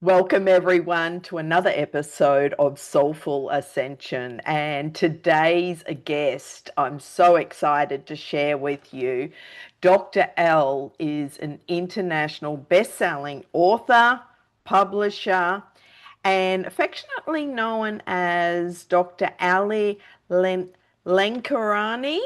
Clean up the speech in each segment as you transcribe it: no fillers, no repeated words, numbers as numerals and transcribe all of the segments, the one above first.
Welcome, everyone, to another episode of Soulful Ascension. And today's guest, I'm so excited to share with you. Dr. L is an international best-selling author, publisher, and affectionately known as Dr. Ali Lankerani.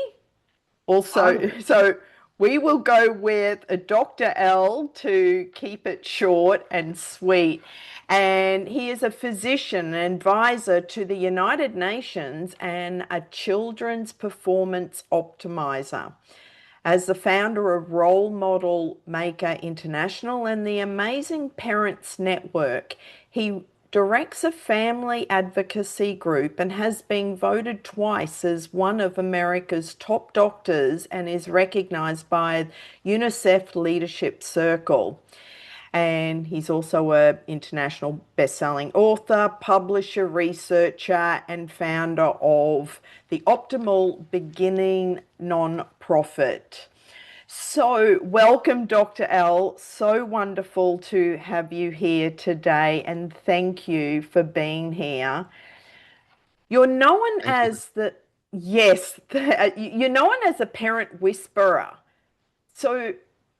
Also, so we will go with a Dr. L to keep it short and sweet. And he is a physician and advisor to the United Nations and a children's performance optimizer. As the founder of Role Model Maker International and the Amazing Parents Network, he directs a family advocacy group and has been voted twice as one of America's top doctors and is recognized by UNICEF Leadership Circle. And he's also an international best-selling author, publisher, researcher, and founder of the Optimal Beginning non-profit. So, welcome, Dr. L. So wonderful to have you here today, and thank you for being here. You're known Thank you. as the, yes, you're known as a parent whisperer. So,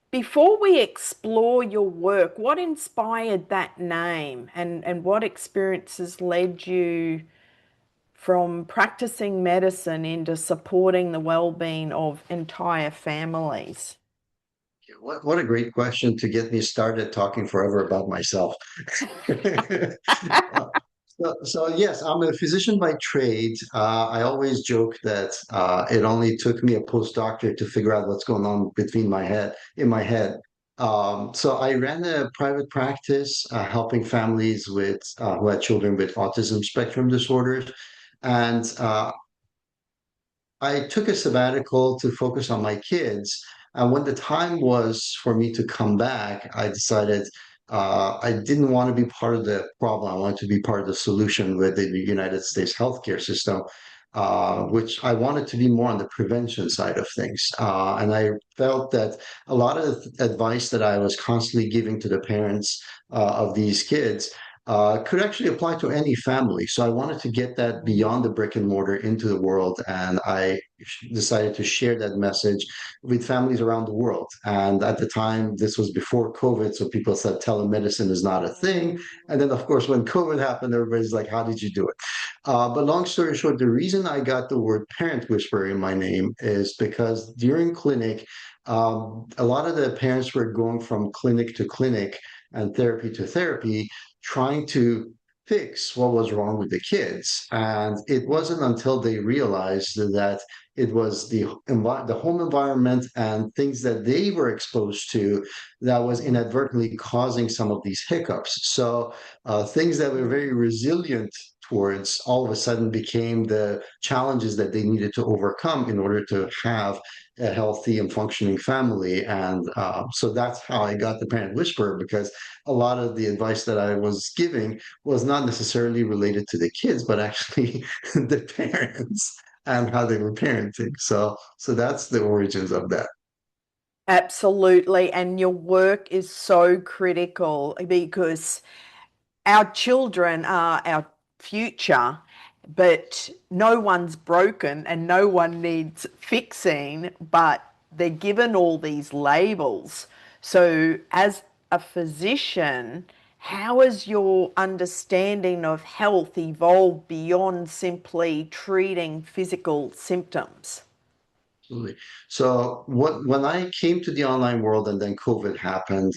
before we explore your work, what inspired that name and what experiences led you from practicing medicine into supporting the well-being of entire families? What a great question to get me started talking forever about myself. Uh, so yes, I'm a physician by trade. I always joke that it only took me a postdoctorate to figure out what's going on in my head. So I ran a private practice helping families who had children with autism spectrum disorders, and I took a sabbatical to focus on my kids. And when the time was for me to come back, I decided I didn't want to be part of the problem. I wanted to be part of the solution with the United States healthcare system, which I wanted to be more on the prevention side of things. And I felt that a lot of the advice that I was constantly giving to the parents of these kids could actually apply to any family. So I wanted to get that beyond the brick and mortar into the world. And I decided to share that message with families around the world. And at the time, this was before COVID. So people said telemedicine is not a thing. And then, of course, when COVID happened, everybody's like, how did you do it? But long story short, the reason I got the word parent whisperer in my name is because during clinic, a lot of the parents were going from clinic to clinic and therapy to therapy, trying to fix what was wrong with the kids. And it wasn't until they realized that it was the home environment and things that they were exposed to that was inadvertently causing some of these hiccups. So things that were very resilient towards all of a sudden became the challenges that they needed to overcome in order to have a healthy and functioning family. And so that's how I got the parent whisperer, because a lot of the advice that I was giving was not necessarily related to the kids, but actually the parents and how they were parenting. So that's the origins of that. Absolutely. And your work is so critical because our children are our future, but no one's broken and no one needs fixing, but they're given all these labels. So, as a physician, how has your understanding of health evolved beyond simply treating physical symptoms? Absolutely. So when I came to the online world and then COVID happened,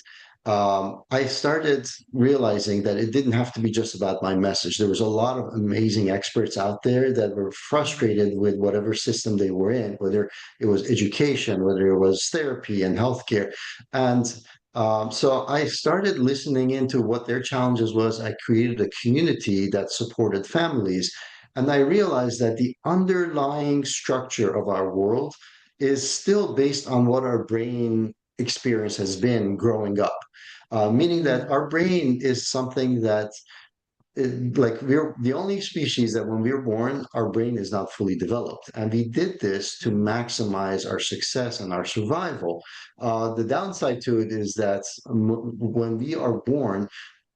I started realizing that it didn't have to be just about my message. There was a lot of amazing experts out there that were frustrated with whatever system they were in, whether it was education, whether it was therapy and healthcare. And so I started listening into what their challenges was. I created a community that supported families. And I realized that the underlying structure of our world is still based on what our brain experience has been growing up. Meaning that our brain is something that, like, we're the only species that when we're born, our brain is not fully developed. And we did this to maximize our success and our survival. The downside to it is that when we are born,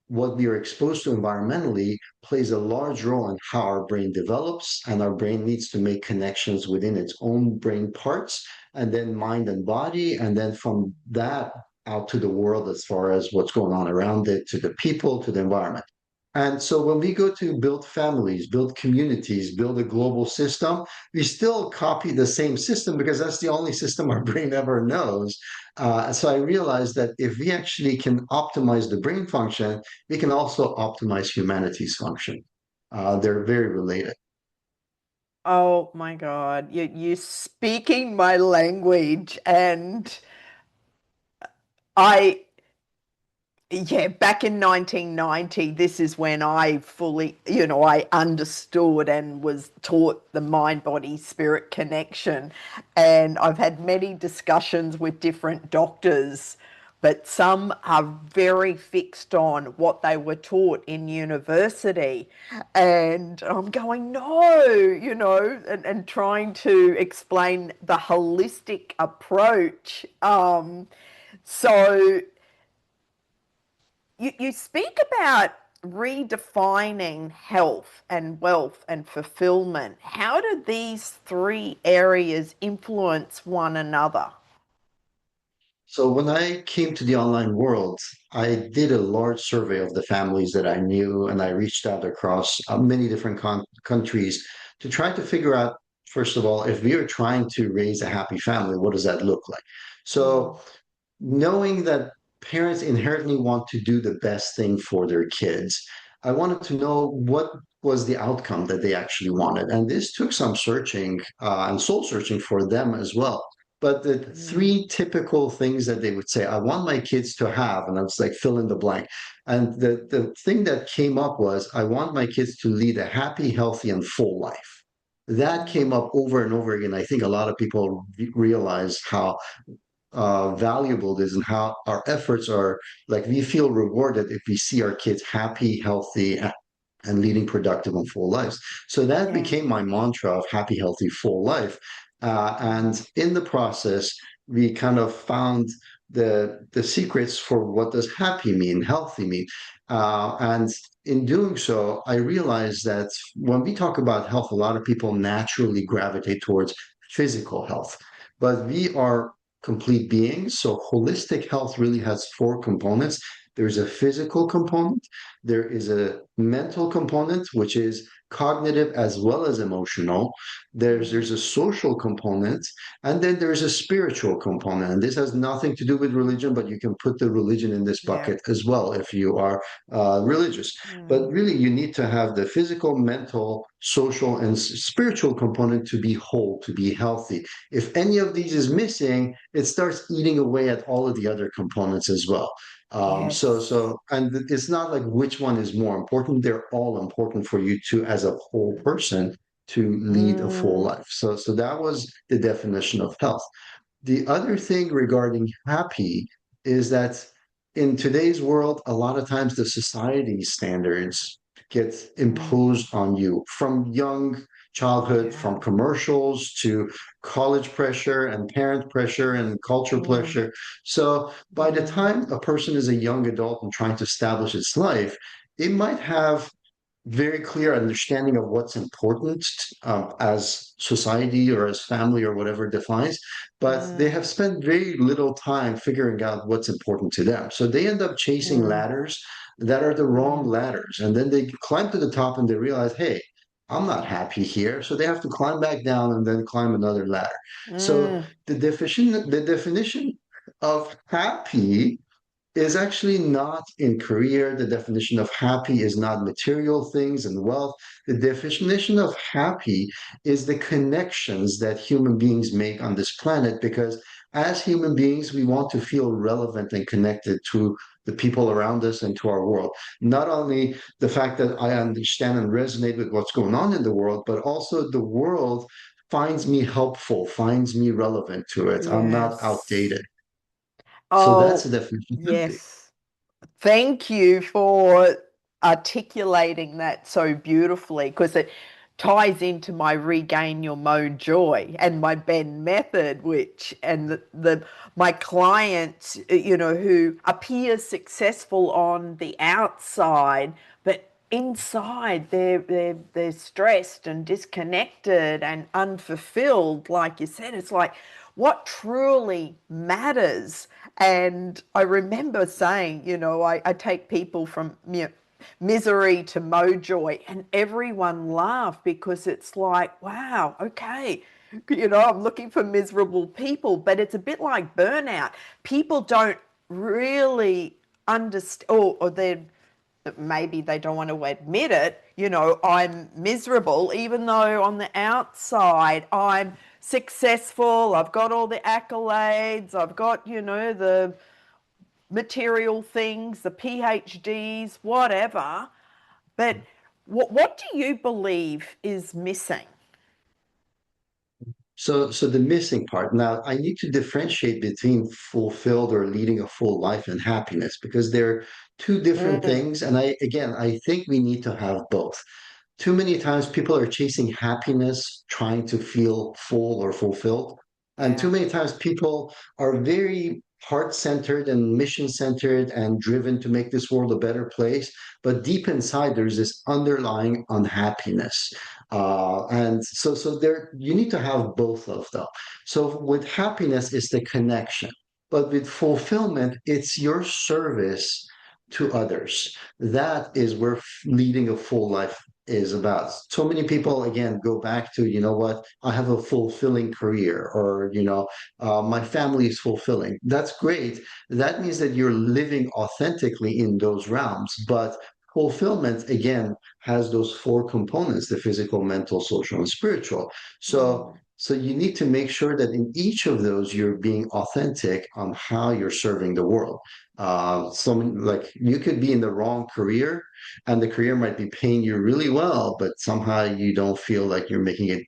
what we are exposed to environmentally plays a large role in how our brain develops, and our brain needs to make connections within its own brain parts, and then mind and body, and then from that out to the world as far as what's going on around it, to the people, to the environment. And so when we go to build families, build communities, build a global system, we still copy the same system because that's the only system our brain ever knows. So I realized that if we actually can optimize the brain function, we can also optimize humanity's function. They're very related. Oh my God, you're speaking my language, and I yeah, back in 1990, this is when I fully, I understood and was taught the mind body spirit connection. And I've had many discussions with different doctors, but some are very fixed on what they were taught in university. And I'm going, no, and trying to explain the holistic approach. So, you speak about redefining health and wealth and fulfillment. How do these three areas influence one another? So when I came to the online world, I did a large survey of the families that I knew, and I reached out across many different countries to try to figure out, first of all, if we are trying to raise a happy family, what does that look like? Mm, So knowing that parents inherently want to do the best thing for their kids, I wanted to know what was the outcome that they actually wanted. And this took some searching and soul searching for them as well. But the mm, three typical things that they would say, I want my kids to have, and I was like, fill in the blank. And the thing that came up was, I want my kids to lead a happy, healthy, and full life. That came mm, up over and over again. I think a lot of people realize how valuable it is and how our efforts are like we feel rewarded if we see our kids happy, healthy, and leading productive and full lives. So that yeah. became my mantra of happy, healthy, full life. And in the process, we kind of found the secrets for what does happy mean, healthy mean. And in doing so, I realized that when we talk about health, a lot of people naturally gravitate towards physical health. But we are complete beings. So holistic health really has four components. There's a physical component, there is a mental component, which is cognitive as well as emotional. There's Mm, a social component, and then there's a spiritual component. And this has nothing to do with religion, but you can put the religion in this yeah. bucket as well if you are religious. But Mm, really, you need to have the physical, mental, social, and spiritual component to be whole, to be healthy. If any of these is missing, it starts eating away at all of the other components as well. yes. And it's not like which one is more important. They're all important for you to, as a whole person, to lead a full Mm, life. So that was the definition of health. The other thing regarding happy is that in today's world, a lot of times the society standards get mm, imposed on you from young childhood, from yeah. commercials to college pressure and parent pressure and culture Mm, pressure. So by the mm, time a person is a young adult and trying to establish its life, it might have very clear understanding of what's important as society or as family or whatever defines, but they mm, have spent very little time figuring out what's important to them. So they end up chasing mm, ladders that are the wrong mm, ladders. And then they climb to the top and they realize, hey, I'm not happy here. So they have to climb back down and then climb another ladder. So mm, the definition of happy is actually not in career. The definition of happy is not material things and wealth. The definition of happy is the connections that human beings make on this planet, because as human beings, we want to feel relevant and connected to the people around us and to our world. Not only the fact that I understand and resonate with what's going on in the world, but also the world finds me helpful, finds me relevant to it. I'm not yes. outdated. So that's the Oh, definition of happy. yes. Thank you for articulating that so beautifully, because ties into my regain your mode joy and my Ben method, which and the my clients, who appear successful on the outside, but inside they're stressed and disconnected and unfulfilled. Like you said, it's like what truly matters. And I remember saying, I take people from misery to mojoy, and everyone laughed because it's like, wow, okay, I'm looking for miserable people, but it's a bit like burnout. People don't really understand, or they're maybe they don't want to admit it. I'm miserable, even though on the outside I'm successful. I've got all the accolades. I've got, the material things, the PhDs, whatever. But what do you believe is missing? So the missing part. Now, I need to differentiate between fulfilled or leading a full life and happiness because they're two different Mm, things. And I think we need to have both. Too many times people are chasing happiness, trying to feel full or fulfilled. And too yeah. many times people are very heart-centered and mission-centered and driven to make this world a better place. But deep inside, there's this underlying unhappiness. And so there you need to have both of them. So with happiness is the connection, but with fulfillment, it's your service to others. That is where leading a full life is about. So many people, again, go back to, you know what, I have a fulfilling career, or, my family is fulfilling. That's great. That means that you're living authentically in those realms. But fulfillment, again, has those four components: the physical, mental, social, and spiritual. So, Mm, so you need to make sure that in each of those, you're being authentic on how you're serving the world. Some like you could be in the wrong career and the career might be paying you really well, but somehow you don't feel like you're making a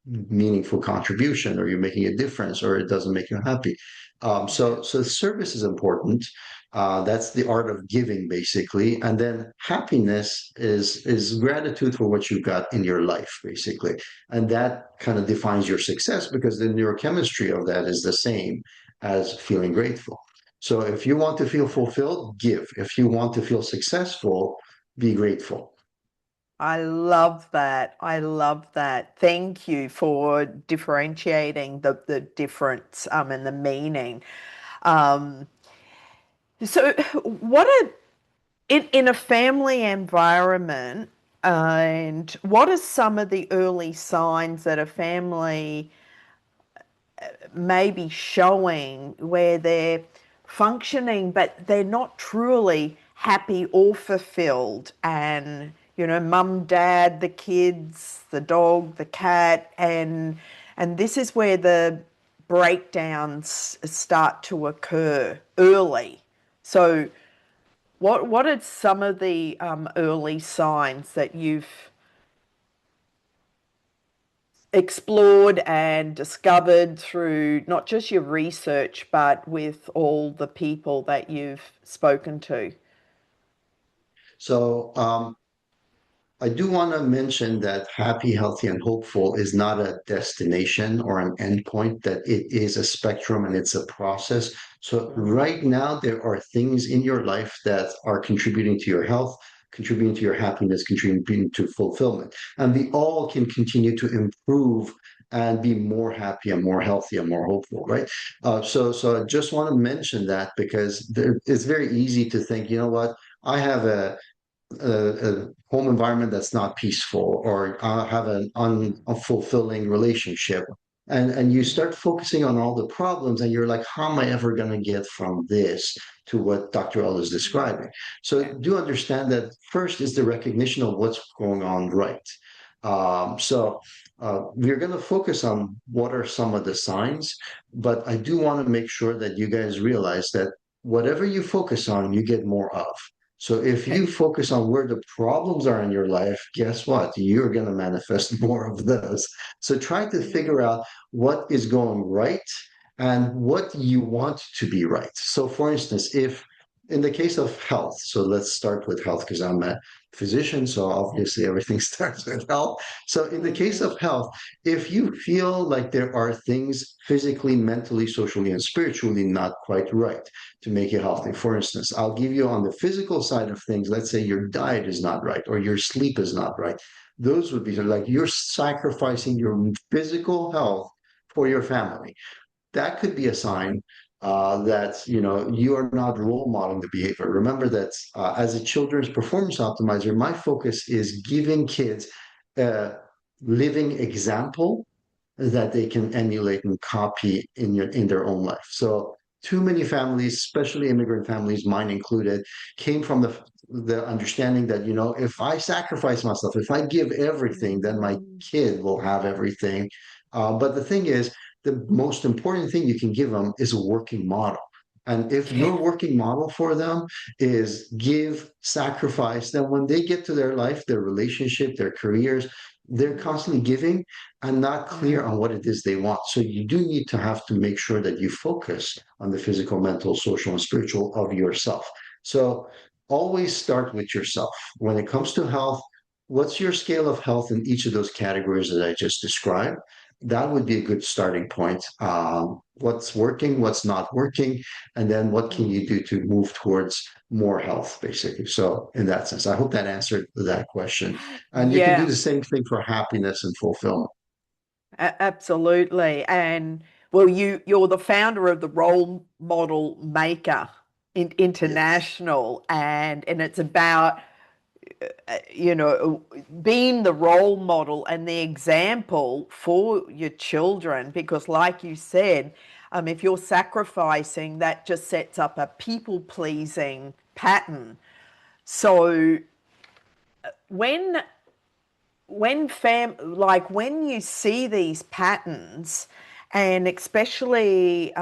meaningful contribution or you're making a difference or it doesn't make you happy. yeah. So service is important. That's the art of giving, basically. And then happiness is gratitude for what you've got in your life, basically. And that kind of defines your success because the neurochemistry of that is the same as feeling grateful. So if you want to feel fulfilled, give. If you want to feel successful, be grateful. I love that. I love that. Thank you for differentiating the difference and the meaning. Um, so, what are in a family environment, and what are some of the early signs that a family may be showing where they're functioning, but they're not truly happy or fulfilled? And, mum, dad, the kids, the dog, the cat, and this is where the breakdowns start to occur early. So, what are some of the early signs that you've explored and discovered through not just your research, but with all the people that you've spoken to? So I do want to mention that happy, healthy, and hopeful is not a destination or an endpoint, that it is a spectrum and it's a process. So, Mm, right now, there are things in your life that are contributing to your health, contributing to your happiness, contributing to fulfillment. And we all can continue to improve and be more happy and more healthy and more hopeful, right? So I just want to mention that because it's very easy to think, you know what, I have a home environment that's not peaceful, or have an unfulfilling relationship, and you start focusing on all the problems, and you're like, how am I ever going to get from this to what Dr. L is describing? So yeah. do understand that first is the recognition of what's going on, right? We're going to focus on what are some of the signs, but I do want to make sure that you guys realize that whatever you focus on, you get more of. So if Okay. you focus on where the problems are in your life, guess what? You're going to manifest more of those. So try to figure out what is going right and what you want to be right. So for instance, if In the case of health, so let's start with health because I'm a physician, so obviously everything starts with health. So, in the case Mm-hmm. of health, if you feel like there are things physically, mentally, socially, and spiritually not quite right to make you healthy, for instance, I'll give you on the physical side of things, let's say your diet is not right or your sleep is not right. Those would be like you're sacrificing your physical health for your family. That could be a sign that you are not role modeling the behavior. Remember that as a children's performance optimizer, my focus is giving kids a living example that they can emulate and copy in their own life. So too many families, especially immigrant families, mine included, came from the understanding that if I sacrifice myself, if I give everything, then my Mm-hmm. kid will have everything. But the thing is, the most important thing you can give them is a working model. And if Yeah. your working model for them is give, sacrifice, then when they get to their life, their relationship, their careers, they're constantly giving and not clear Yeah. on what it is they want. So you do need to have to make sure that you focus on the physical, mental, social, and spiritual of yourself. So always start with yourself. When it comes to health, what's your scale of health in each of those categories that I just described? That would be a good starting point. What's working, what's not working, and then what can you do to move towards more health, basically. So, in that sense, I hope that answered that question. And you can do Yeah. the same thing for happiness and fulfillment. Absolutely. And well, you're the founder of the Role Model Maker Yes. International, and it's about being the role model and the example for your children. Because, like you said, if you're sacrificing, that just sets up a people pleasing pattern. So when when you see these patterns, and especially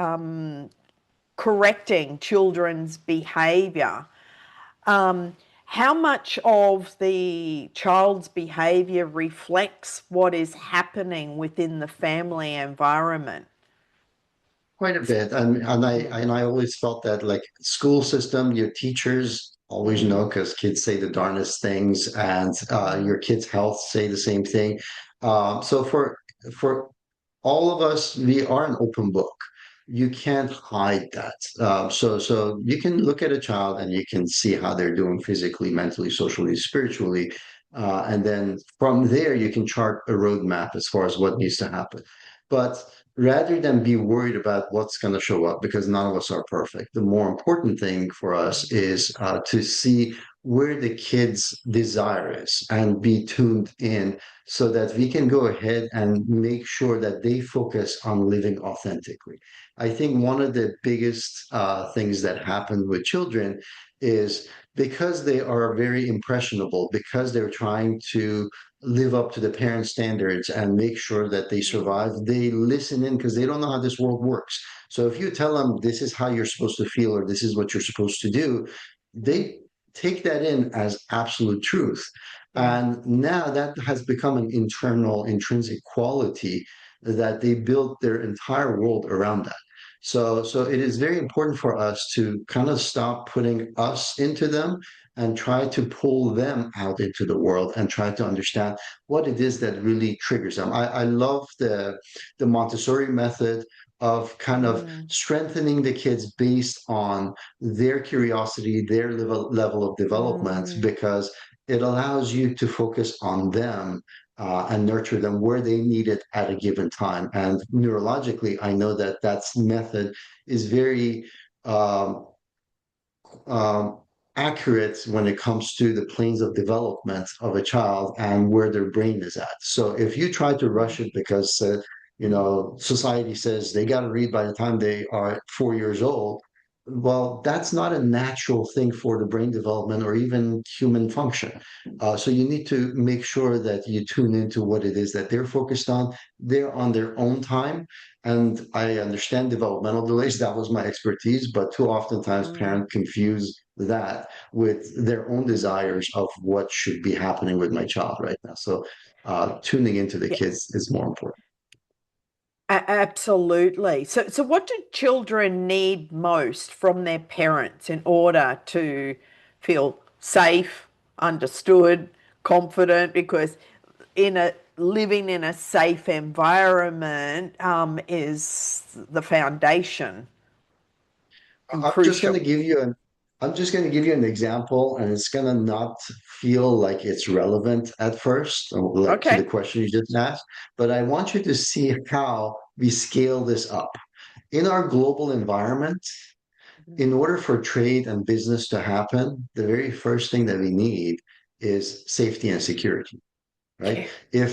correcting children's behavior, how much of the child's behavior reflects what is happening within the family environment? Quite a bit. And I Mm, always felt that like school system, your teachers always know mm, because kids say the darndest things, and mm, your kids' health say the same thing. So for all of us, we are an open book. You can't hide that. So you can look at a child and you can see how they're doing physically, mentally, socially, spiritually, and then from there you can chart a roadmap as far as what needs to happen. But rather than be worried about what's going to show up, because none of us are perfect, the more important thing for us is to see where the kid's desire is and be tuned in so that we can go ahead and make sure that they focus on living authentically. I think one of the biggest things that happen with children is because they are very impressionable, because they're trying to live up to the parent standards and make sure that they survive, mm, they listen in because they don't know how this world works. So if you tell them this is how you're supposed to feel or this is what you're supposed to do, they take that in as absolute truth. yeah. And now that has become an internal, intrinsic quality that they build their entire world around that. So it is very important for us to kind of stop putting us into them and try to pull them out into the world and try to understand what it is that really triggers them. I love the Montessori method of kind of Mm, strengthening the kids based on their curiosity, their level of development, mm, because it allows you to focus on them and nurture them where they need it at a given time. And neurologically, I know that that's method is very um, um, accurate when it comes to the planes of development of a child and where their brain is at. So if you try to rush mm, it because society says they got to read by the time they are 4 years old, well, that's not a natural thing for the brain development or even human function. So you need to make sure that you tune into what it is that they're focused on. They're on their own time, and I understand developmental delays. That was my expertise, but too oftentimes mm. parents confuse that with their own desires of what should be happening with my child right now. So tuning into the Yeah. kids is more important. Absolutely. So what do children need most from their parents in order to feel safe, understood, confident? Because in a living in a safe environment is the foundation and I'm just going to crucial. give you an I'm just going to give you an example, and it's going to not feel like it's relevant at first, like to the Okay. question you just asked, but I want you to see how we scale this up. In our global environment, in order for trade and business to happen, the very first thing that we need is safety and security, right? Yeah.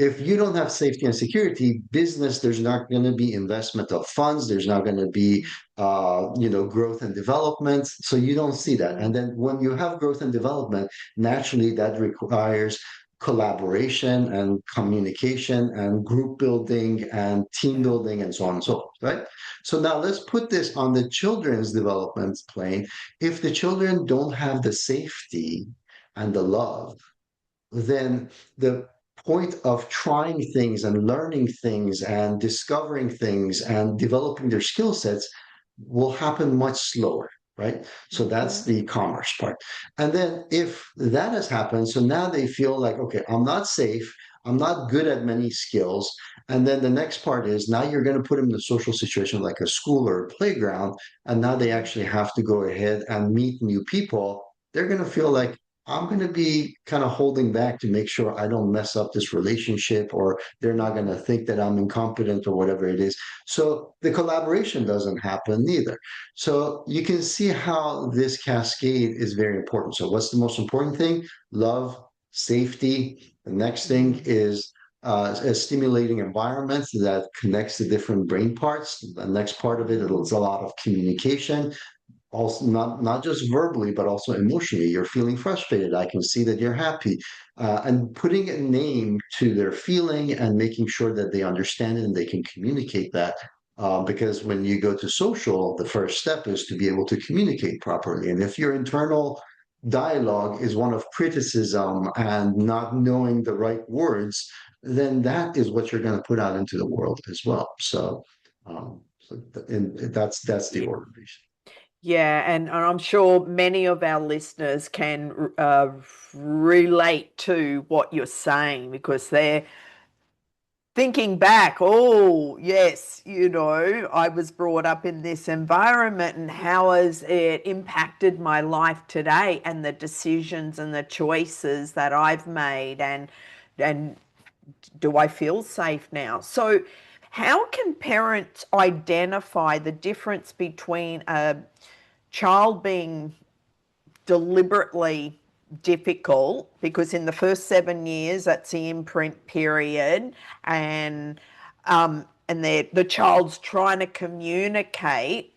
If you don't have safety and security, business, there's not going to be investment of funds. There's not going to be, growth and development. So you don't see that. And then when you have growth and development, naturally that requires collaboration and communication and group building and team Yeah. building and so on and so forth, right? So now let's put this on the children's development plane. If the children don't have the safety and the love, then the point of trying things and learning things and discovering things and developing their skill sets will happen much slower, right? So that's Mhm. the commerce part. And then if that has happened, so now they feel like, okay, I'm not safe. I'm not good at many skills. And then the next part is now you're going to put them in a social situation like a school or a playground. And now they actually have to go ahead and meet new people. They're going to feel like, I'm going to be kind of holding back to make sure I don't mess up this relationship, or they're not going to think that I'm incompetent or whatever it is. So the collaboration doesn't happen either. So you can see how this cascade is very important. So what's the most important thing? Love, safety. The next thing is a stimulating environment that connects the different brain parts. The next part of it is a lot of communication, also not just verbally but also emotionally. You're feeling frustrated, I can see that you're happy, and putting a name to their feeling and making sure that they understand it and they can communicate that, because when you go to social, the first step is to be able to communicate properly. And if your internal dialogue is one of criticism and not knowing the right words, then that is what you're going to put out into the world as well. And that's the Yeah. order. Yeah, and I'm sure many of our listeners can relate to what you're saying because they're thinking back, oh, yes, I was brought up in this environment and how has it impacted my life today and the decisions and the choices that I've made and do I feel safe now? So how can parents identify the difference between a child being deliberately difficult because in the first 7 years that's the imprint period and the child's trying to communicate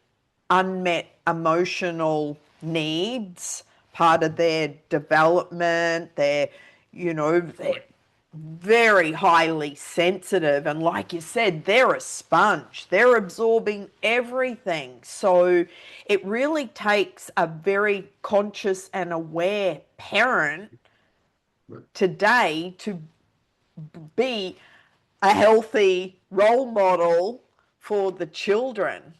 unmet emotional needs, part of their development, they're very highly sensitive. And like you said, they're a sponge, they're absorbing everything. So it really takes a very conscious and aware parent today to be a healthy role model for the children.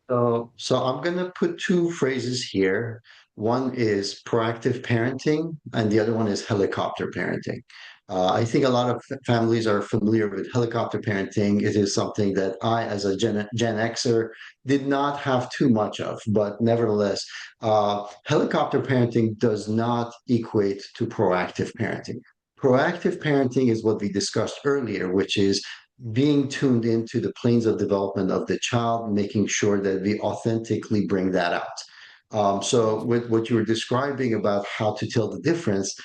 So I'm going to put two phrases here. One is proactive parenting, and the other one is helicopter parenting. I think a lot of families are familiar with helicopter parenting. It is something that I, as a Gen Xer, did not have too much of, but nevertheless, helicopter parenting does not equate to proactive parenting. Proactive parenting is what we discussed earlier, which is being tuned into the planes of development of the child, making sure that we authentically bring that out. So, with what you were describing about how to tell the difference,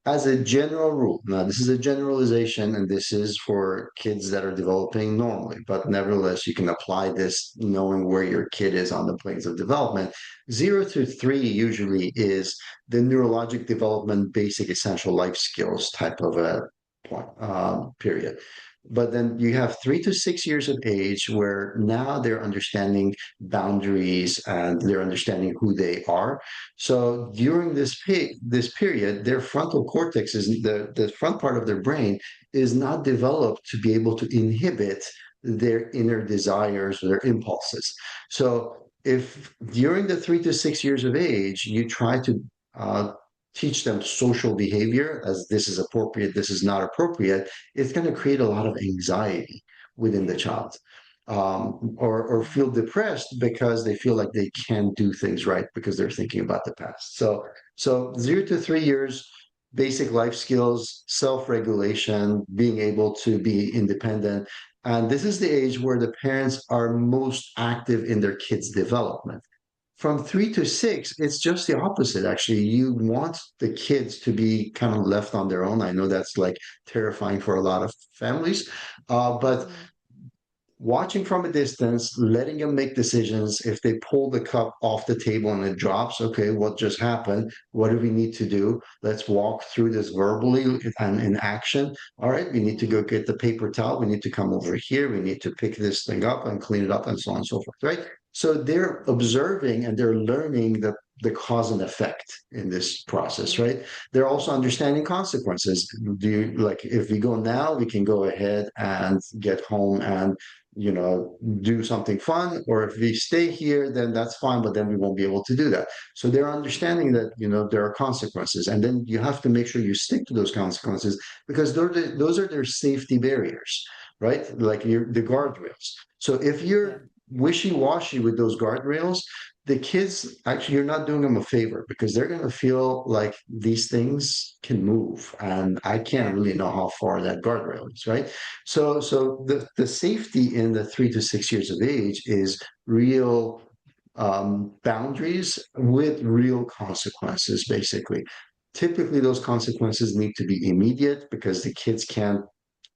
as a general rule, now this is a generalization and this is for kids that are developing normally, but nevertheless, you can apply this knowing where your kid is on the planes of development. 0 to 3 usually is the neurologic development, basic essential life skills type of a point, period. But then you have 3 to 6 years of age where now they're understanding boundaries and they're understanding who they are. So during this period, their frontal cortex is the front part of their brain is not developed to be able to inhibit their inner desires or their impulses. So if during the 3 to 6 years of age, you try to uh, teach them social behavior as this is appropriate, this is not appropriate, it's going to create a lot of anxiety within the Yeah. child. Or Mm. feel depressed because they feel like they can't do things right because they're thinking about the past. So 0 to 3 years, basic life skills, self-regulation, being able to be independent. And this is the age where the parents are most active in their kids' development. From 3 to 6, it's just the opposite, actually. You want the kids to be kind of left on their own. I know that's like terrifying for a lot of families, but Mm. watching from a distance, letting them make decisions. If they pull the cup off the table and it drops, okay, what just happened? What do we need to do? Let's walk through this verbally and in action. All right, we need to go Mm. get the paper towel. We need to come over here. We need to pick this thing up and clean it up and so on and so forth, right? So they're observing and they're learning the cause and effect in this process, Mm. right? They're also Mm. understanding consequences. Do you like if we go now, we can go ahead and get home and do something fun, or if we stay here, then that's fine, but then we won't be able to do that. So they're understanding that, there are consequences, and then you have to make sure you stick to those consequences because those are their safety barriers, right? Like the Mm. guardrails. So if Yeah. you're wishy-washy with those guardrails, the kids actually you're not doing them a favor because they're going to feel like these things can move and I can't Yeah. really know how far that guardrail is, right? So the safety in the 3 to 6 years of age is real boundaries with real consequences, basically. Typically, those consequences need to be immediate because the kids can't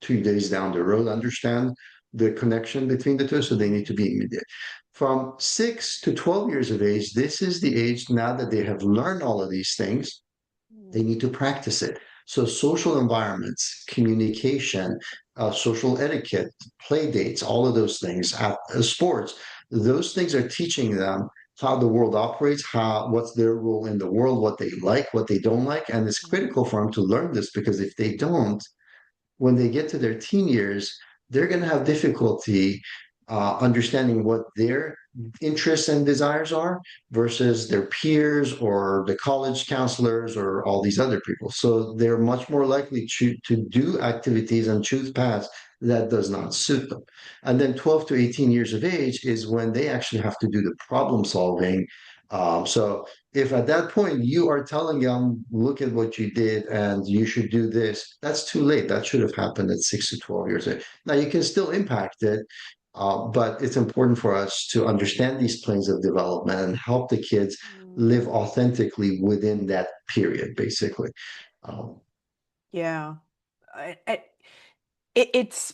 2 days down the road understand the connection between the two, so they need to Mm. be immediate. From 6 to 12 years of age, this is the age now that they have learned all of these things, they Mm. need to practice it. So, social environments, communication, social etiquette, play dates, all of those things, sports, those things are teaching them how the world operates, what's their role in the world, what they like, what they don't like, and it's Mm. critical for them to learn this because if they don't, when they get to their teen years, they're going to have difficulty understanding what their interests and desires are versus their peers or the college counselors or all these other people. So they're much more likely to do activities and choose paths that does not suit them. And then 12 to 18 years of age is when they actually have to do the problem solving. So if at that point you are telling them, look at what you did and you should do this, that's too late. That should have happened at 6 to 12 years old. Now you can still impact it, but it's important for us to understand these planes of development and help the kids Mm. live authentically within that period, basically. Um, Yeah. It's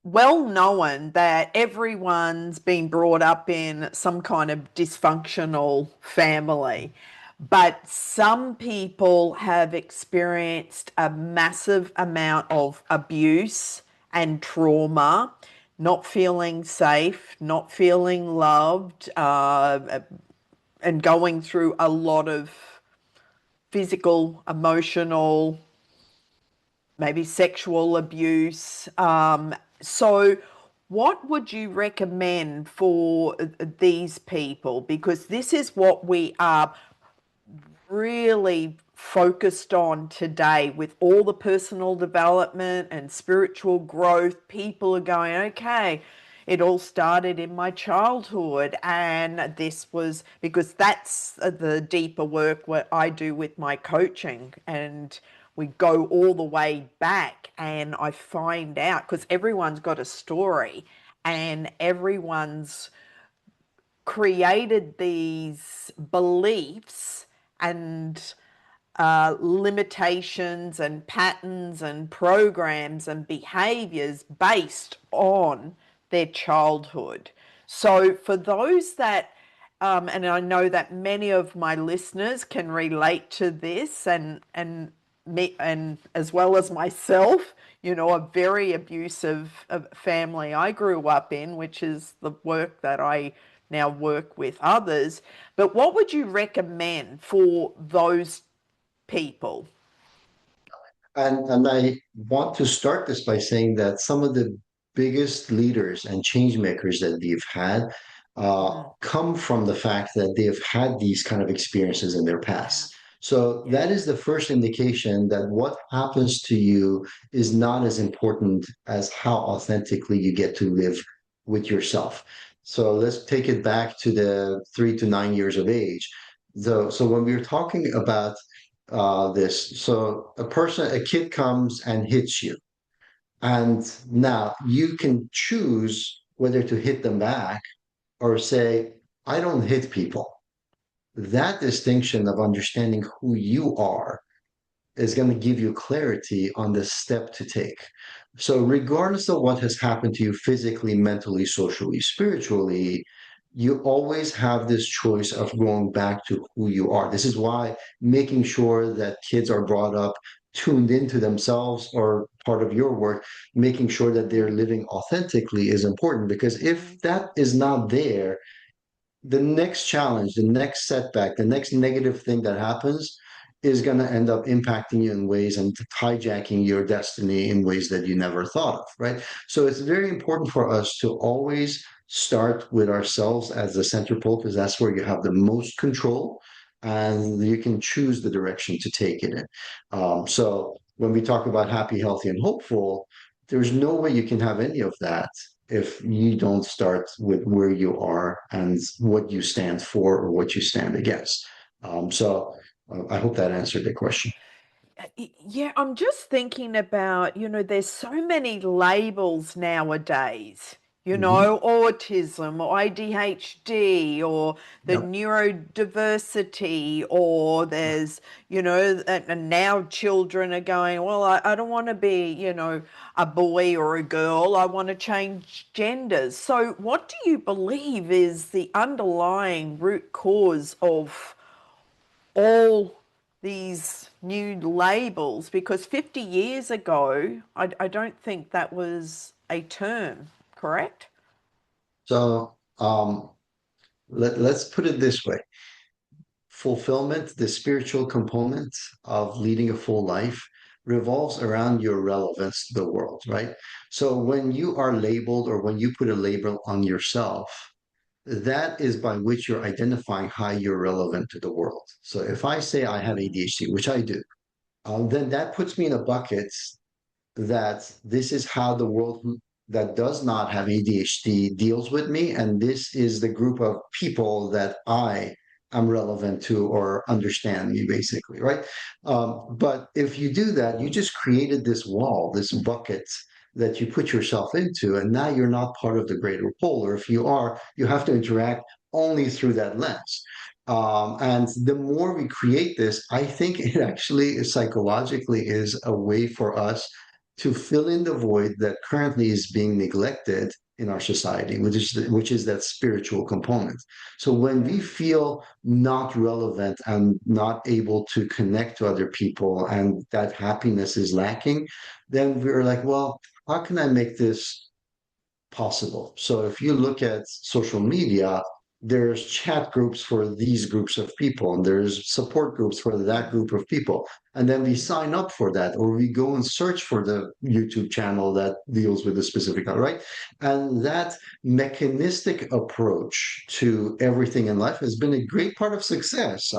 well known that everyone's been brought up in some kind of dysfunctional family, but some people have experienced a massive amount of abuse and trauma, not feeling safe, not feeling loved, and going through a lot of physical, emotional, maybe sexual abuse. So, what would you recommend for these people? Because this is what we are really focused on today with all the personal development and spiritual growth. People are going, okay, it all started in my childhood, and this was because that's the deeper work what I do with my coaching, and we go all the way back, and I find out because everyone's got a story and everyone's created these beliefs and limitations and patterns and programs and behaviors based on their childhood. So, for those that, and I know that many of my listeners can relate to this, and me and as well as myself, a very abusive family I grew up in, which is the work that I now work with others. But what would you recommend for those people? And I want to start this by saying that some of the biggest leaders and change makers that we've had Mm, come from the fact that they've had these kind of experiences in their yeah, past. So yeah. that is the first indication that what happens to you is not as important as how authentically you get to live with yourself. So let's take it back to the 3 to 9 years of age. So when we were talking about this. So a kid comes and hits you, and now you can choose whether to hit them back or say, I don't hit people. That distinction of understanding who you are is going to give you clarity on the step to take. So, regardless of what has happened to you physically, mentally, socially, spiritually, you always have this choice of going back to who you are. This is why making sure that kids are brought up tuned into themselves or part of your work, making sure that they're Mm, living authentically is important because if mm, that is not there, the next challenge, the next setback, the next negative thing that happens is going to end up impacting you in ways and hijacking your destiny in ways that you never thought of, right? So it's very important for us to always start with ourselves as the center pole because that's where you have the most control and you can choose the direction to take it in. So when we talk about happy, healthy, and hopeful, there's no way you can have any of that if you don't start with where you are and what you stand for or what you stand against. I hope that answered the question. Yeah, I'm just thinking about, there's so many labels nowadays, Mhm. autism or ADHD or the Yep. neurodiversity, or there's, and now children are going, well, I don't want to be, a boy or a girl. I want to change genders. So, what do you believe is the underlying root cause of all these new labels? Because 50 years ago, I don't think that was a term, correct? So let's put it this way. Fulfillment, the spiritual component of leading a full life, revolves around your relevance to the world, right? So when you are labeled or when you put a label on yourself, that is by which you're identifying how you're relevant to the world. So if I say I have Mm, ADHD, which I do, then that puts me in a bucket that this is how the world that does not have ADHD deals with me. And this is the group of people that I am relevant to or understand me, basically, right? But if you do that, you just created this wall, this bucket that you put yourself into, and now you're not part of the greater whole. Or if you are, you have to interact only through that lens. And the more we create this, I think it actually psychologically is a way for us to fill in the void that currently is being neglected in our society, which is that spiritual component. So when yeah. we feel not relevant and not able to connect to other people, and that happiness is lacking, then we're like, well, how can I make this possible? So if you look at social media, there's chat groups for these groups of people, and there's support groups for that Mm, group of people. And then we sign up for that, or we go and search for the YouTube channel that deals with a specific, right? And that mechanistic approach to everything in life has been a great part of success.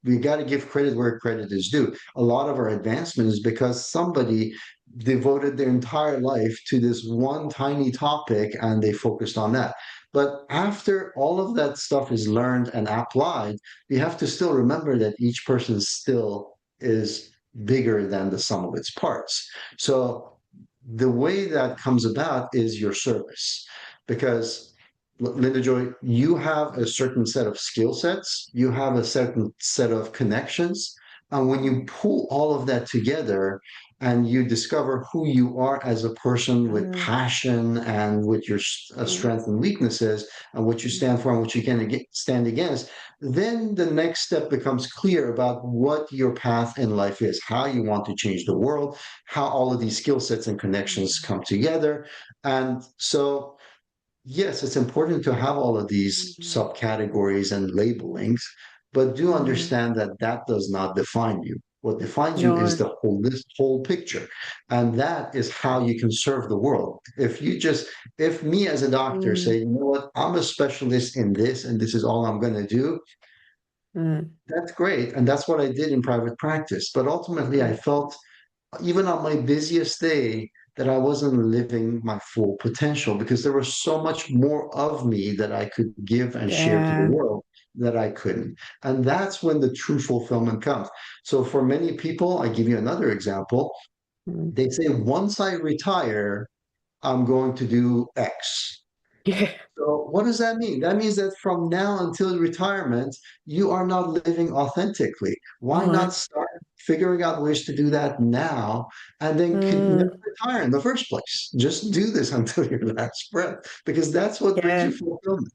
We got to give credit where credit is due. A lot of our advancement is because somebody devoted their entire life to this one tiny topic and they focused on that. But after all of that stuff is learned and applied, we have to still remember that each person still is bigger than the sum of its parts. So the way that comes about is your service. Because LindaJoy, you have a certain set of skill sets, you have a certain set of connections. And when you mm, pull all of that together, and you discover who you are as a person with Mm, passion and with your mm, strengths and weaknesses and what you stand for and what you can stand against, then the next step becomes clear about what your path in life is, how you want to change the world, how all of these skill sets and connections mm, come together. And so, yes, it's important to have all of these mm, subcategories and labelings, but do mm. understand that that does not define you. What defines you is No. the whole this whole picture, and that is how you can serve the world. If me as a doctor Mm, say, you know what, I'm a specialist in this, and this is all I'm going to do, mm, that's great, and that's what I did in private practice. But ultimately, I mm. felt even on my busiest day that I wasn't living my full potential because there was so much more of me that I could give and share to the Yeah. world that I couldn't. And that's when the true fulfillment comes. So for many people, I give you another example. Mm. They say, once I retire, I'm going to do X. Yeah. So what does that mean? That means that from now until retirement, you are not living authentically. Why No. not start figuring out ways to do that now and then could never Mm. retire in the first place? Just do this until your last breath, because that's what brings Yeah. you fulfillment.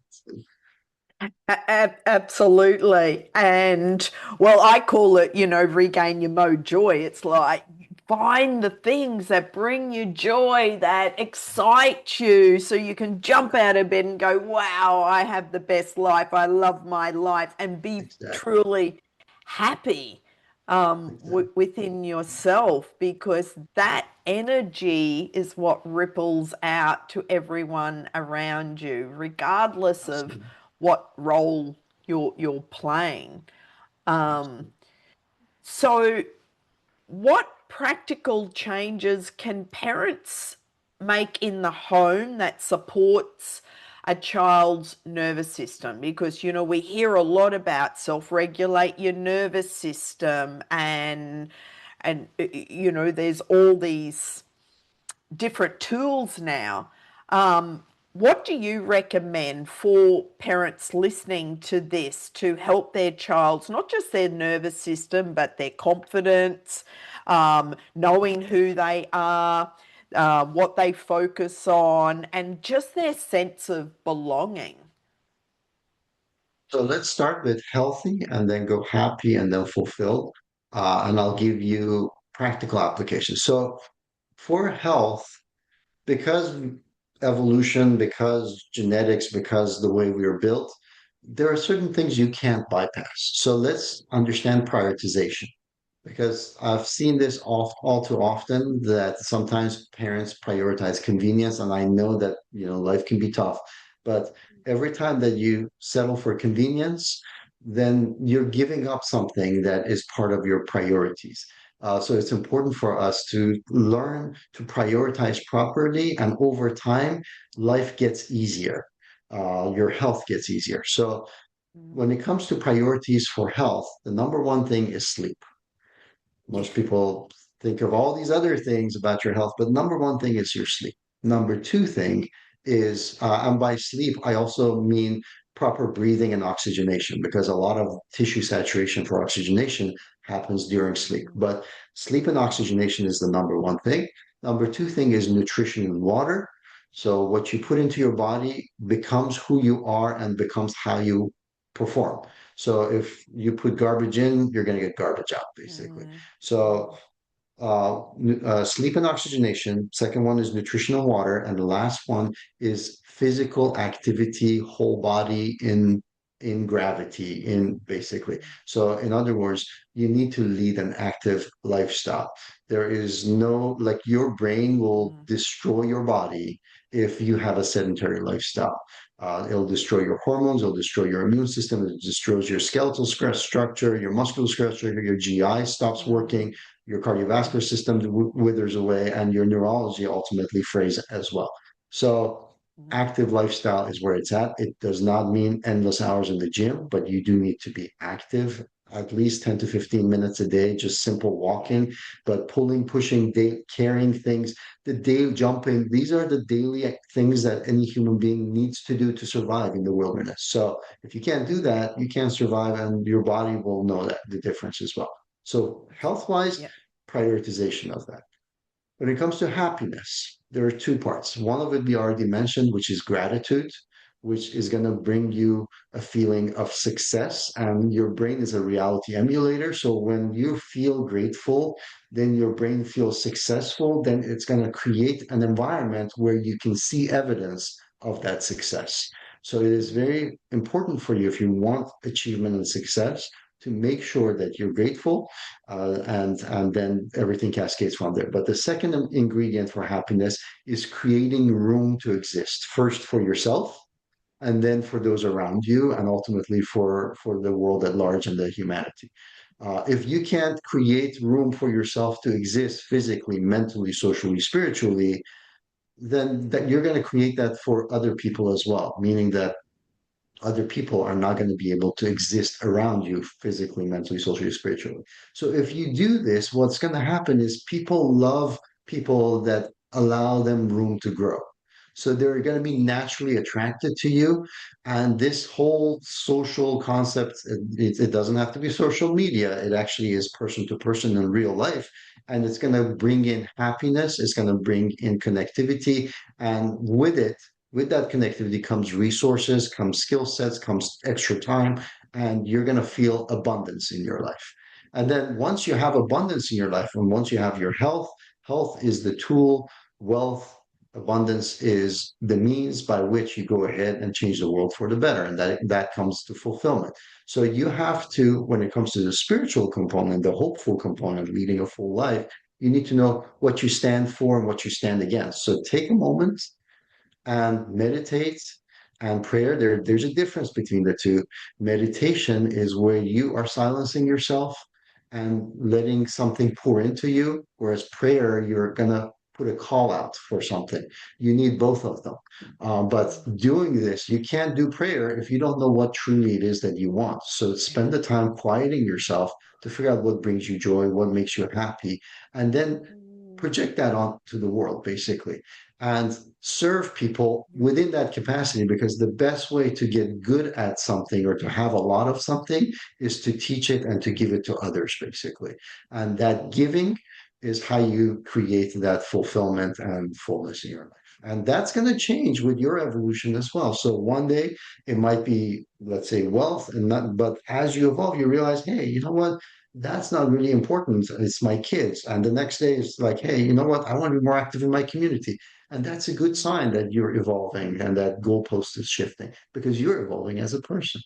Absolutely. And well, I call it, regain your mode joy. It's like find the things that bring you joy, that excite you, so you can jump out of bed and go, wow, I have the best life. I love my life, and be Exactly. truly happy Exactly. within yourself, because that energy is what ripples out to everyone around you, regardless of Absolutely. what role you're playing. Um, Absolutely. so, what practical changes can parents make in the home that supports a child's nervous system? Because we hear a lot about self-regulate your nervous system, and there's all these different tools now. What do you recommend for parents listening to this to help their child's, not just their nervous system, but their confidence, knowing who they are, what they focus on, and just their sense of belonging? So let's start with healthy and then go happy and then fulfilled. And I'll give you practical applications. So for health, because evolution, because genetics, because the way we are built, there are certain things you can't bypass. So let's understand prioritization, because I've seen this all too often that sometimes parents prioritize convenience, and I know that life can be tough, but every time that you settle for convenience, then you're giving up something that is part of your priorities. So it's important for us to learn to prioritize properly, and over time, life gets easier. Your health gets easier. So when it comes to priorities for health, the number one thing is sleep. Yeah. Most people think of all these other things about your health, but number one thing is your sleep. Number two thing is, and by sleep, I also mean proper breathing and oxygenation, because a lot of tissue saturation for oxygenation happens during sleep. But sleep and oxygenation is the number one thing. Number two thing is nutrition and water. So what you put into your body becomes who you are and becomes how you perform. So if you put garbage in, you're going to get garbage out, basically. Mm, So sleep and oxygenation. Second one is nutrition and water, and the last one is physical activity, whole body in gravity, in basically. So in other words, you need to lead an active lifestyle. There is no, like, your brain will mm, destroy your body if you have a sedentary lifestyle. It'll destroy your hormones, it'll destroy your immune system, it destroys your skeletal structure, your muscular structure, your GI stops mm, working, your cardiovascular system withers away, and your neurology ultimately frays as well. So, mm, active lifestyle is where it's at. It does not mean endless hours in the gym, but you do need to be active at least 10 to 15 minutes a day, just simple yeah. walking, but pulling, pushing, carrying things, the day jumping, these are the daily things that any human being needs to do to survive in the wilderness. So if you can't do that, you can't survive, and your body will know that the difference as well. So health wise, Yeah. prioritization of that. When it comes to happiness, there are two parts. One of it we already mentioned, which is gratitude, which is going to bring you a feeling of success. And your brain is a reality emulator. So when you feel grateful, then your brain feels successful. Then it's going to create an environment where you can see evidence of that success. So it is very important for you if you want achievement and success to make sure that you're grateful, and then everything cascades from there. But the second ingredient for happiness is creating room to exist, first for yourself, and then for those around you, and ultimately for the world at large and the humanity. If you can't create room for yourself to exist physically, mentally, socially, spiritually, then that you're going to create that for other people as well, meaning that other people are not going to be able to exist around you physically, mentally, socially, spiritually. So if you do this, what's going to happen is people love people that allow them room to grow. So they're going to be naturally attracted to you. And this whole social concept, it doesn't have to be social media. It actually is person to person in real life. And it's going to bring in happiness. It's going to bring in connectivity. And with that connectivity comes resources, comes skill sets, comes extra time, and you're going to feel abundance in your life. And then once you have abundance in your life, and once you have your health, health is the tool, wealth, abundance is the means by which you go ahead and change the world for the better. And that comes to fulfillment. So you have to, when it comes to the spiritual component, the hopeful component, leading a full life, you need to know what you stand for and what you stand against. So take a moment and meditate and prayer. There's a difference between the two. Meditation is where you are silencing yourself and letting something pour into you, whereas prayer, you're going to put a call out for something. You need both of them. But doing this, you can't do prayer if you don't know what truly it is that you want. So spend the time quieting yourself to figure out what brings you joy, what makes you happy, and then project that onto the world, basically, and serve people within that capacity, because the best way to get good at something or to have a lot of something is to teach it and to give it to others, basically. And that giving is how you create that fulfillment and fullness in your life. And that's going to change with your evolution as well. So one day it might be, let's say, wealth, and not, but as you evolve, you realize, hey, you know what? That's not really important. It's my kids. And the next day it's like, hey, you know what? I want to be more active in my community. And that's a good sign that you're evolving and that goalpost is shifting because you're evolving as a person.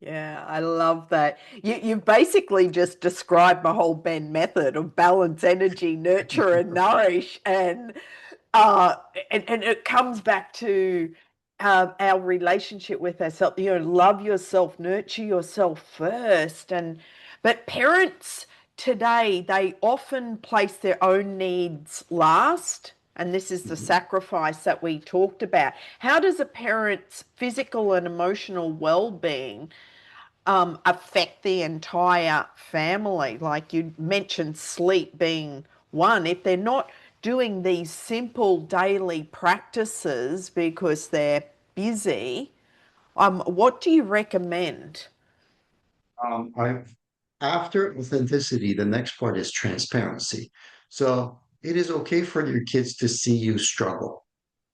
Yeah, I love that. You basically just described my whole Ben method of balance, energy, nurture, and nourish, uh, and it comes back to our relationship with ourselves. You know, love yourself, nurture yourself first, and but parents today, they often place their own needs last. And this is the Mhm. sacrifice that we talked about. How does a parent's physical and emotional well-being affect the entire family? Like you mentioned, sleep being one. If they're not doing these simple daily practices because they're busy, what do you recommend? I After authenticity, the next part is transparency. So it is okay for your kids to see you struggle.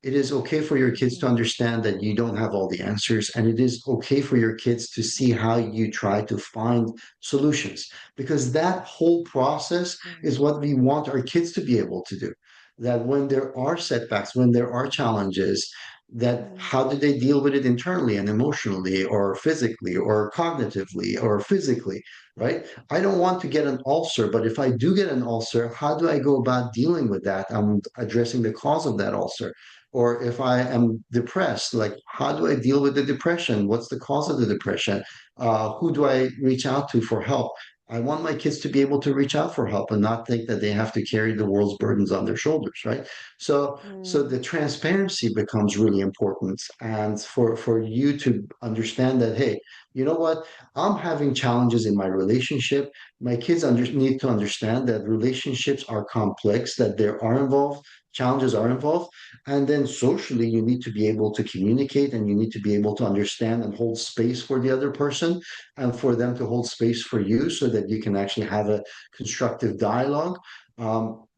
It is okay for your kids to understand that you don't have all the answers, and it is okay for your kids to see how you try to find solutions, because that whole process is what we want our kids to be able to do. That when there are setbacks, when there are challenges, that how do they deal with it internally and emotionally or physically or cognitively or physically, right? I don't want to get an ulcer, but if I do get an ulcer, how do I go about dealing with that? I'm addressing the cause of that ulcer. Or if I am depressed, like how do I deal with the depression? What's the cause of the depression? Who do I reach out to for help? I want my kids to be able to reach out for help and not think that they have to carry the world's burdens on their shoulders, right? So the transparency becomes really important, and for you to understand that, hey, you know what? I'm having challenges in my relationship. My kids need to understand that relationships are complex, that there are involved challenges are involved. And then socially, you need to be able to communicate and you need to be able to understand and hold space for the other person and for them to hold space for you so that you can actually have a constructive dialogue.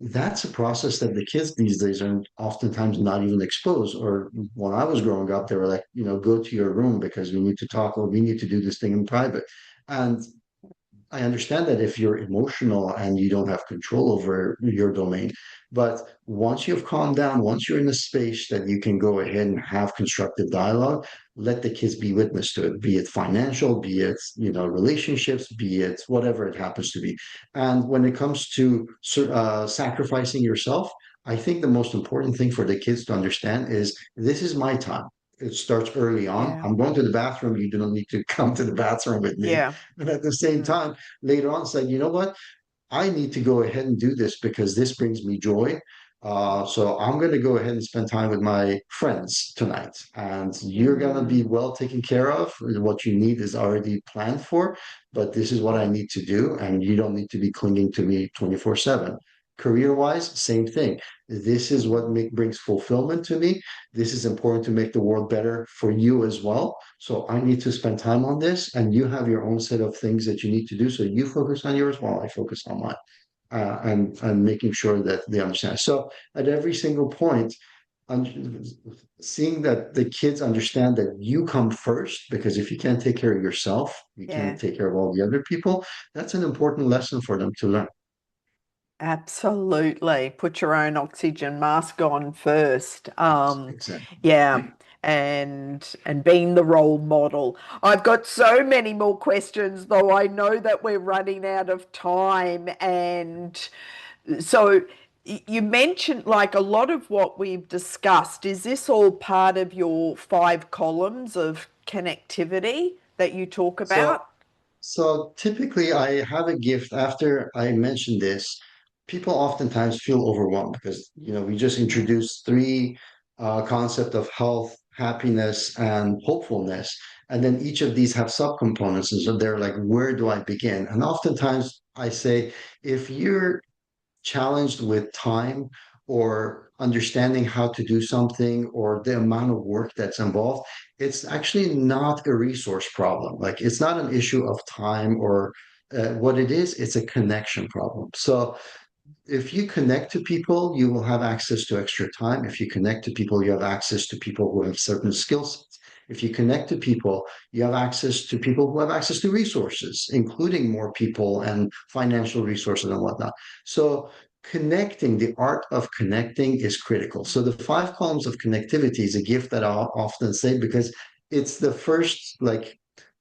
That's a process that the kids these days are oftentimes not even exposed. Or when I was growing up, they were like, go to your room because we need to talk or we need to do this thing in private. And I understand that if you're emotional and you don't have control over your domain, but once you've calmed down, once you're in a space that you can go ahead and have constructive dialogue, let the kids be witness to it, be it financial, be it, relationships, be it whatever it happens to be. And when it comes to sacrificing yourself, I think the most important thing for the kids to understand is this is my time. It starts early on. Yeah. I'm going to the bathroom. You don't need to come to the bathroom with me. Yeah. And at the same Mm. time, later on said, you know what? I need to go ahead and do this because this brings me joy. So I'm going to go ahead and spend time with my friends tonight. And you're going to be Mm. well taken care of. What you need is already planned for, but this is what I Yeah. need to do. And you don't need to be clinging to me 24/7. Career wise, same thing. This is what brings fulfillment to me. This is important to make the world better for you as well. So I need to spend time on this, and you have your own set of things that you need to do. So you focus on yours while I focus on mine, and making sure that they understand. So at every single point, un- seeing that the kids understand that you come first, because if you can't take care of yourself, you can't Yeah. take care of all the other people. That's an important lesson for them to learn. Absolutely. Put your own oxygen mask on first. Exactly. Yeah. And being the role model. I've got so many more questions, though I know that we're running out of time. And so you mentioned like a lot of what we've discussed. Is this all part of your 5 columns of connectivity that you talk So about? So typically, I have a gift after I mention this. People oftentimes feel overwhelmed because we just Mm, introduced three concept of health, happiness, and hopefulness, and then each of these have subcomponents, and so they're like, where do I begin? And oftentimes, I say, if you're challenged with time or understanding how to do something or the amount of work that's involved, it's actually not a resource problem. Like it's not an issue of time or what it is, it's a connection problem. So if you connect to people, you will have access to extra time. If you connect to people, you have access to people who have certain skill sets. If you connect to people, you have access to people who have access to resources, including more people and financial resources and whatnot. So connecting, the art of connecting is critical. So the 5 columns of connectivity is a gift that I'll often say because it's the first like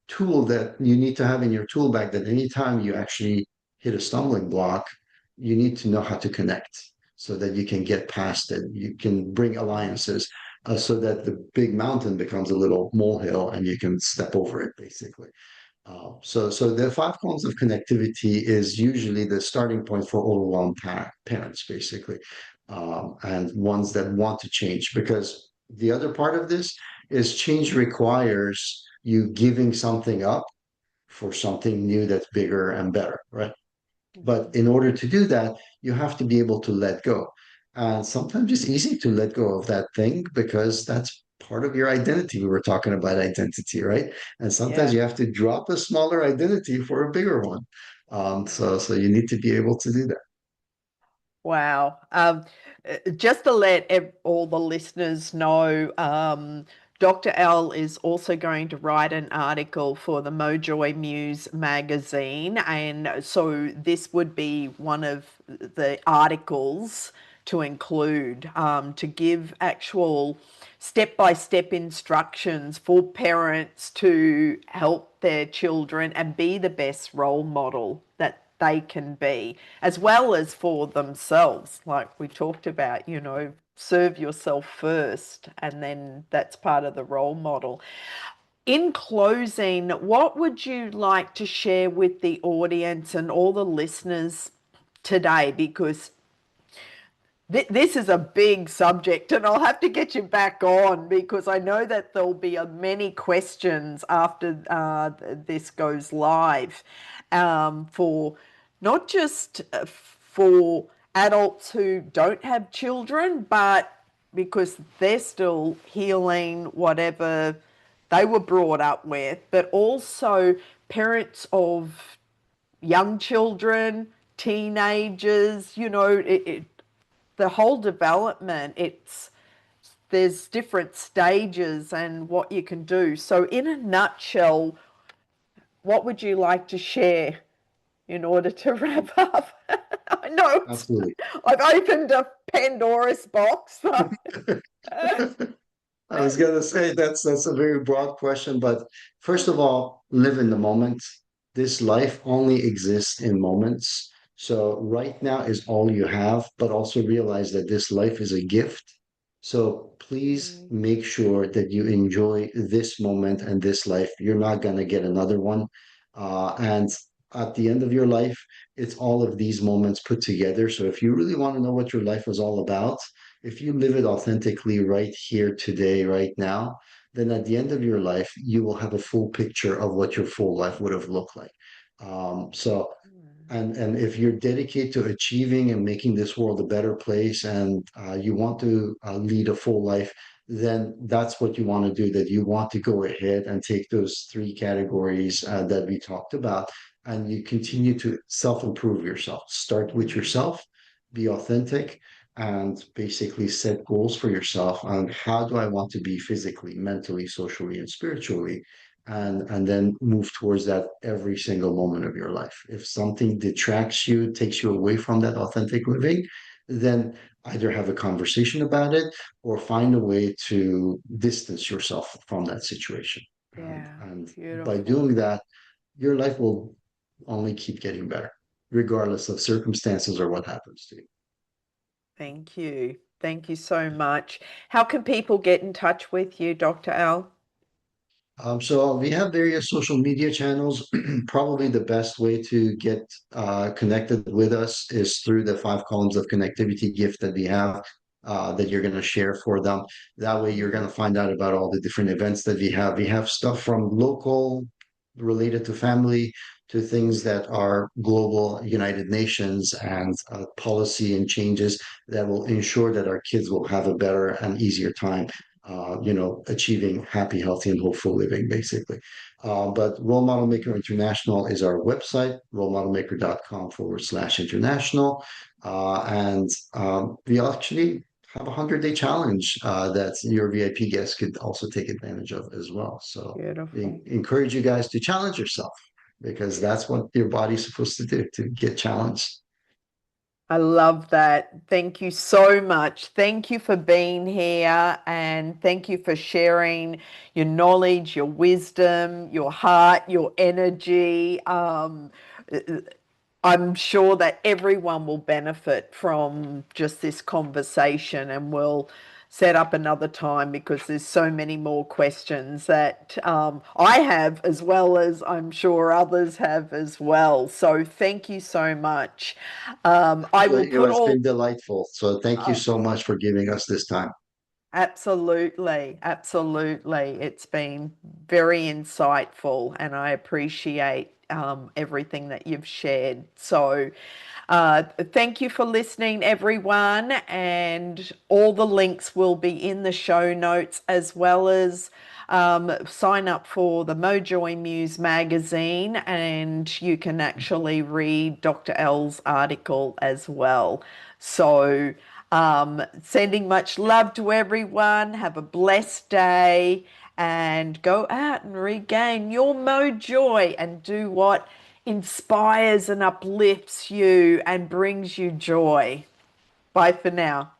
tool that you need to have in your tool bag that anytime you actually hit a stumbling block, you need to know how to connect so that you can get past it. You can bring alliances so that the big mountain becomes a little molehill and you can step over it basically. So the 5 columns of connectivity is usually the starting point for overwhelmed parents, basically, and ones that want to change. Because the other part of this is change requires you giving something up for something new that's bigger and better, right? But in order to do that, you have to be able to let go. And sometimes it's easy to let go of that thing because that's part of your identity. We were talking about identity, right? And sometimes yeah. you have to drop a smaller identity for a bigger one. So you need to be able to do that. Wow. Just to let all the listeners know, Dr. L is also going to write an article for the Mojoy Muse magazine. And so this would be one of the articles to include, to give actual step-by-step instructions for parents to help their children and be the best role model that they can be, as well as for themselves. Like we talked about, serve yourself first, and then that's part of the role model. In closing, what would you like to share with the audience and all the listeners today? Because this is a big subject, and I'll have to get you back on because I know that there'll be many questions after this goes live, for not just for adults who don't have children, but because they're still healing whatever they were brought up with, but also parents of young children, teenagers, the whole development, there's different stages and what you can do. So in a nutshell, what would you like to share in order to wrap up? I know Absolutely. I've opened a Pandora's box. I was gonna say that's a very broad question, but first of all, live in the moment. This life only exists in moments. So right now is all you have, but also realize that this life is a gift. So please Mm, make sure that you enjoy this moment and this life. You're not gonna get another one. And at the end of your life, it's all of these moments put together. So if you really want to know what your life was all about, if you live it authentically right here today, right now, then at the end of your life, you will have a full picture of what your full life would have looked like. So and if you're dedicated to achieving and making this world a better place, and you want to lead a full life, then that's what you want to do. That you want to go ahead and take those three categories that we talked about, and you continue to self-improve yourself. Start with yourself, be authentic, and basically set goals for yourself on how do I want to be physically, mentally, socially, and spiritually, and then move towards that every single moment of your life. If something detracts you, takes you away from that authentic living, then either have a conversation about it or find a way to distance yourself from that situation. yeah, And by beautiful. doing that, your life will only keep getting better, regardless of circumstances or what happens to you. Thank you. Thank you so much. How can people get in touch with you, Dr. Al? So we have various social media channels. Probably the best way to get connected with us is through the five columns of connectivity gift that we have that you're going to share for them. That way, you're going to find out about all the different events that we have. We have stuff from local related to family to things that are global, United Nations, and policy and changes that will ensure that our kids will have a better and easier time achieving happy, healthy, and hopeful living, basically. But Role Model Maker International is our website, rolemodelmaker.com/international. And we actually have a 100-day challenge that your VIP guests could also take advantage of as well. So we Beautiful. encourage you guys to challenge yourself because that's what your body's supposed to do, to get challenged. I love that. Thank you so much. Thank you for being here and thank you for sharing your knowledge, your wisdom, your heart, your energy. I'm sure that everyone will benefit from just this conversation and we'll set up another time because there's so many more questions that I have as well as I'm sure others have as well. So thank you so much. I will It put has all, been delightful. So thank you uh, so much for giving us this time. absolutely, absolutely. It's been very insightful and I appreciate everything that you've shared. So, thank you for listening, everyone. And all the links will be in the show notes as well as sign up for the Mojoy Muse magazine and you can actually read Dr. L's article as well. So, sending much love to everyone. Have a blessed day and go out and regain your mojoy and do what inspires and uplifts you and brings you joy. Bye for now.